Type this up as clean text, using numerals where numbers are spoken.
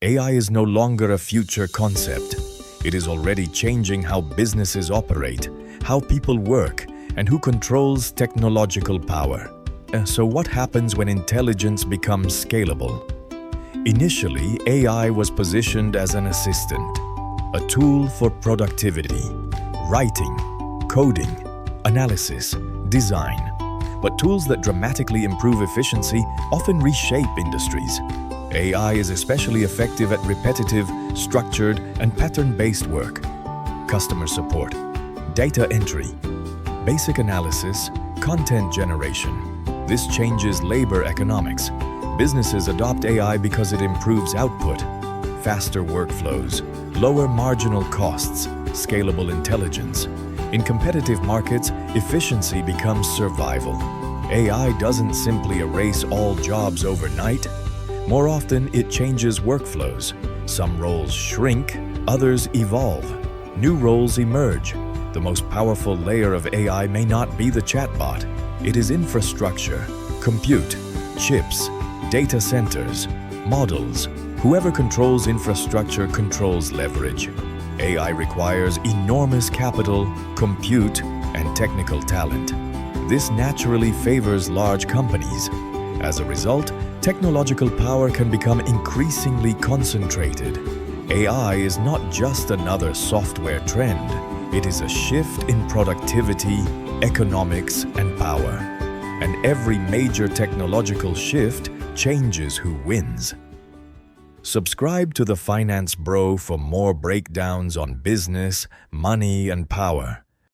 AI is no longer a future concept. It is already changing how businesses operate, how people work, and who controls technological power. So what happens when intelligence becomes scalable? Initially, AI was positioned as an assistant, a tool for productivity, writing, coding, analysis, design. But tools that dramatically improve efficiency often reshape industries. AI is especially effective at repetitive, structured, and pattern-based work. Customer support, data entry, basic analysis, content generation. This changes labor economics. Businesses adopt AI because it improves output, faster workflows, lower marginal costs, scalable intelligence. In competitive markets, efficiency becomes survival. AI doesn't simply erase all jobs overnight. More often, it changes workflows. Some roles shrink, others evolve. New roles emerge. The most powerful layer of AI may not be the chatbot. It is infrastructure, compute, chips, data centers, models. Whoever controls infrastructure controls leverage. AI requires enormous capital, compute, and technical talent. This naturally favors large companies. As a result, technological power can become increasingly concentrated. AI is not just another software trend. It is a shift in productivity, economics, and power. And every major technological shift changes who wins. Subscribe to the Finance Bro for more breakdowns on business, money, and power.